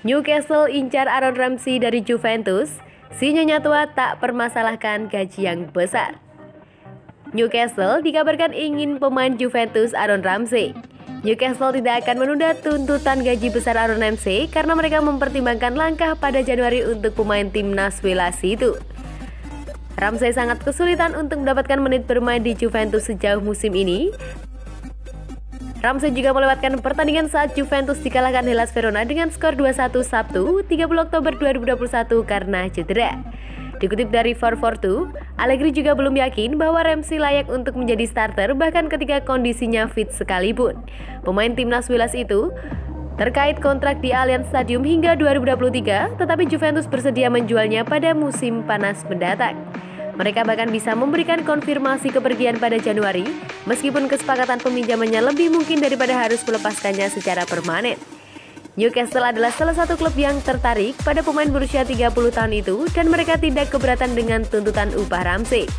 Newcastle incar Aaron Ramsey dari Juventus, si nyonya tua tak permasalahkan gaji yang besar. Newcastle dikabarkan ingin pemain Juventus Aaron Ramsey. Newcastle tidak akan menunda tuntutan gaji besar Aaron Ramsey karena mereka mempertimbangkan langkah pada Januari untuk pemain timnas Wales itu. Ramsey sangat kesulitan untuk mendapatkan menit bermain di Juventus sejauh musim ini. Ramsey juga melewatkan pertandingan saat Juventus dikalahkan Hellas Verona dengan skor 2-1 Sabtu 30 Oktober 2021 karena cedera. Dikutip dari 442, Allegri juga belum yakin bahwa Ramsey layak untuk menjadi starter bahkan ketika kondisinya fit sekalipun. Pemain timnas Wales itu terkait kontrak di Allianz Stadium hingga 2023, tetapi Juventus bersedia menjualnya pada musim panas mendatang. Mereka bahkan bisa memberikan konfirmasi kepergian pada Januari, meskipun kesepakatan peminjamannya lebih mungkin daripada harus melepaskannya secara permanen. Newcastle adalah salah satu klub yang tertarik pada pemain berusia 30 tahun itu dan mereka tidak keberatan dengan tuntutan upah Ramsey.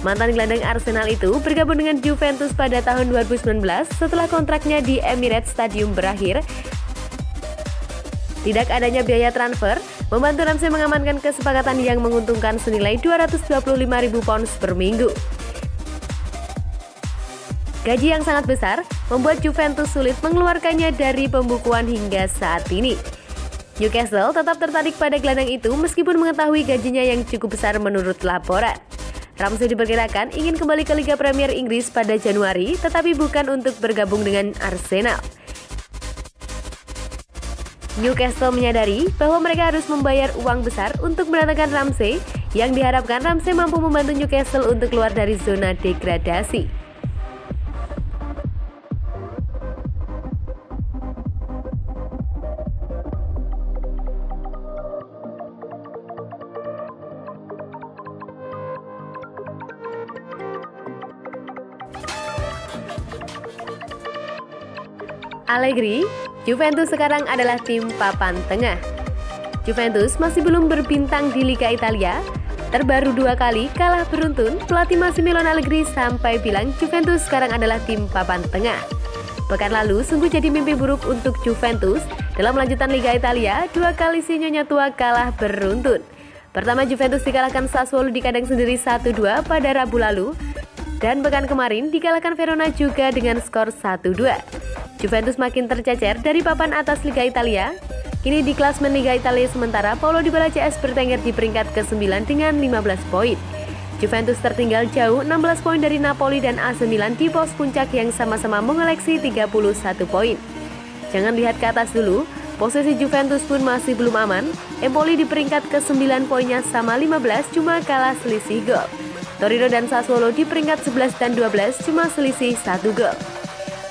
Mantan gelandang Arsenal itu bergabung dengan Juventus pada tahun 2019 setelah kontraknya di Emirates Stadium berakhir. Tidak adanya biaya transfer membantu Ramsey mengamankan kesepakatan yang menguntungkan senilai 225.000 pounds per minggu. Gaji yang sangat besar membuat Juventus sulit mengeluarkannya dari pembukuan hingga saat ini. Newcastle tetap tertarik pada gelandang itu meskipun mengetahui gajinya yang cukup besar menurut laporan. Ramsey diperkirakan ingin kembali ke Liga Premier Inggris pada Januari, tetapi bukan untuk bergabung dengan Arsenal. Newcastle menyadari bahwa mereka harus membayar uang besar untuk mendatangkan Ramsey, yang diharapkan Ramsey mampu membantu Newcastle untuk keluar dari zona degradasi. Allegri, Juventus sekarang adalah tim papan tengah. Juventus masih belum berbintang di Liga Italia. Terbaru 2 kali kalah beruntun, pelatih Massimiliano Allegri sampai bilang Juventus sekarang adalah tim papan tengah. Pekan lalu sungguh jadi mimpi buruk untuk Juventus. Dalam lanjutan Liga Italia, 2 kali si nyonya tua kalah beruntun. Pertama Juventus dikalahkan Sassuolo di kandang sendiri 1-2 pada Rabu lalu. Dan pekan kemarin dikalahkan Verona juga dengan skor 1-2. Juventus makin tercecer dari papan atas Liga Italia. Kini di klasmen Liga Italia sementara Paulo Dybala CS bertengger di peringkat ke-9 dengan 15 poin. Juventus tertinggal jauh 16 poin dari Napoli dan AC Milan di pos puncak yang sama-sama mengoleksi 31 poin. Jangan lihat ke atas dulu, posisi Juventus pun masih belum aman. Empoli di peringkat ke-9 poinnya sama 15 cuma kalah selisih gol. Torino dan Sassuolo di peringkat 11 dan 12 cuma selisih 1 gol.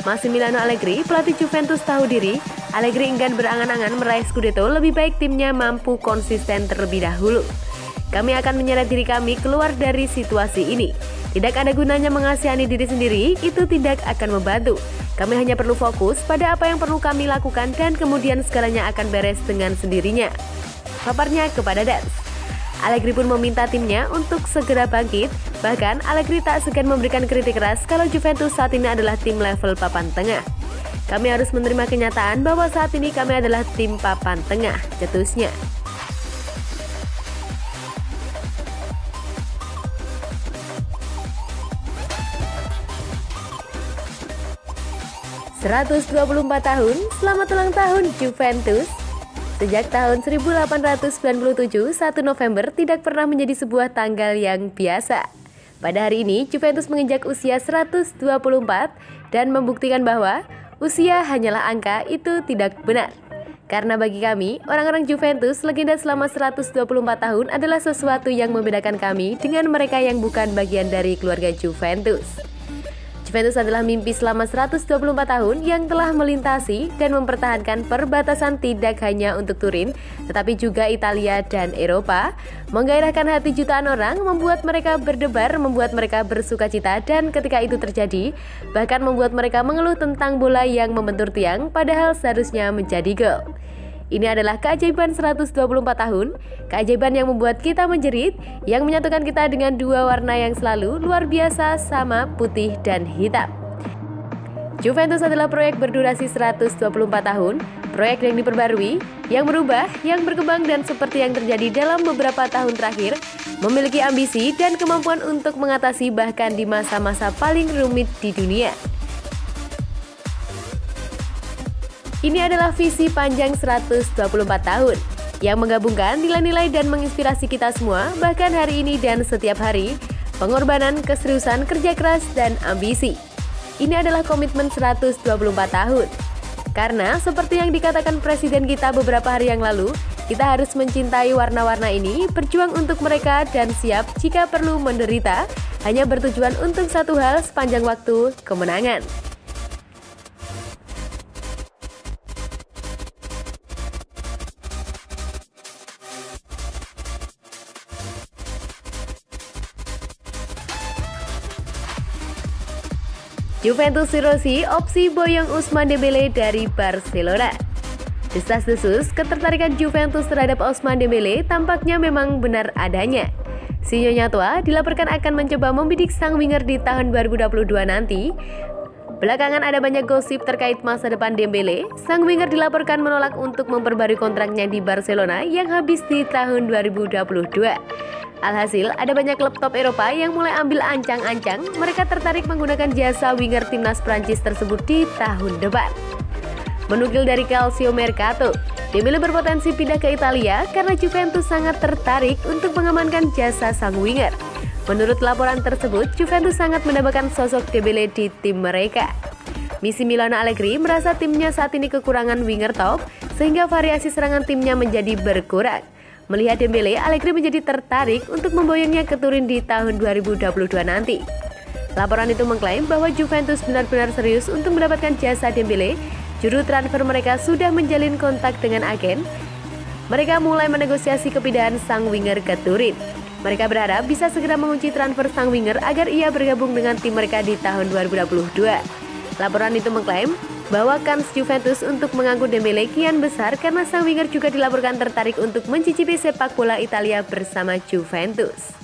Massimiliano Allegri, pelatih Juventus tahu diri, Allegri enggan berangan-angan meraih Scudetto, lebih baik timnya mampu konsisten terlebih dahulu. Kami akan menyeret diri kami keluar dari situasi ini. Tidak ada gunanya mengasihani diri sendiri, itu tidak akan membantu. Kami hanya perlu fokus pada apa yang perlu kami lakukan dan kemudian segalanya akan beres dengan sendirinya. Paparnya kepada Dance. Allegri pun meminta timnya untuk segera bangkit. Bahkan Allegri tak segan memberikan kritik keras kalau Juventus saat ini adalah tim level papan tengah. Kami harus menerima kenyataan bahwa saat ini kami adalah tim papan tengah, cetusnya. "124 tahun, selamat ulang tahun Juventus." Sejak tahun 1897, 1 November tidak pernah menjadi sebuah tanggal yang biasa. Pada hari ini, Juventus menginjak usia 124 dan membuktikan bahwa usia hanyalah angka, itu tidak benar. Karena bagi kami, orang-orang Juventus, legenda selama 124 tahun adalah sesuatu yang membedakan kami dengan mereka yang bukan bagian dari keluarga Juventus. Juventus adalah mimpi selama 124 tahun yang telah melintasi dan mempertahankan perbatasan tidak hanya untuk Turin, tetapi juga Italia dan Eropa, menggairahkan hati jutaan orang, membuat mereka berdebar, membuat mereka bersukacita, dan ketika itu terjadi, bahkan membuat mereka mengeluh tentang bola yang membentur tiang, padahal seharusnya menjadi gol. Ini adalah keajaiban 124 tahun, keajaiban yang membuat kita menjerit, yang menyatukan kita dengan dua warna yang selalu luar biasa, sama putih dan hitam. Juventus adalah proyek berdurasi 124 tahun, proyek yang diperbarui, yang berubah, yang berkembang dan seperti yang terjadi dalam beberapa tahun terakhir, memiliki ambisi dan kemampuan untuk mengatasi bahkan di masa-masa paling rumit di dunia. Ini adalah visi panjang 124 tahun, yang menggabungkan nilai-nilai dan menginspirasi kita semua, bahkan hari ini dan setiap hari, pengorbanan, keseriusan, kerja keras, dan ambisi. Ini adalah komitmen 124 tahun. Karena seperti yang dikatakan Presiden kita beberapa hari yang lalu, kita harus mencintai warna-warna ini, berjuang untuk mereka, dan siap jika perlu menderita, hanya bertujuan untuk satu hal sepanjang waktu, kemenangan. Juventus Rossi opsi boyong Ousmane Dembélé dari Barcelona. Desas-desus ketertarikan Juventus terhadap Ousmane Dembélé tampaknya memang benar adanya. Si Nyonya tua dilaporkan akan mencoba membidik sang winger di tahun 2022 nanti. Belakangan ada banyak gosip terkait masa depan Dembélé. Sang winger dilaporkan menolak untuk memperbarui kontraknya di Barcelona yang habis di tahun 2022. Alhasil, ada banyak klub top Eropa yang mulai ambil ancang-ancang mereka tertarik menggunakan jasa winger timnas Prancis tersebut di tahun depan. Menukil dari Calcio Mercato, Dembélé berpotensi pindah ke Italia karena Juventus sangat tertarik untuk mengamankan jasa sang winger. Menurut laporan tersebut, Juventus sangat mendambakan sosok Dembélé di tim mereka. Misi Milano Allegri merasa timnya saat ini kekurangan winger top, sehingga variasi serangan timnya menjadi berkurang. Melihat Dembélé, Allegri menjadi tertarik untuk memboyongnya ke Turin di tahun 2022 nanti. Laporan itu mengklaim bahwa Juventus benar-benar serius untuk mendapatkan jasa Dembélé. Juru transfer mereka sudah menjalin kontak dengan agen. Mereka mulai menegosiasi kepindahan sang winger ke Turin. Mereka berharap bisa segera mengunci transfer sang winger agar ia bergabung dengan tim mereka di tahun 2022. Laporan itu mengklaim bahwa kans Juventus untuk mengangkut Dembélé kian besar karena sang winger juga dilaporkan tertarik untuk mencicipi sepak bola Italia bersama Juventus.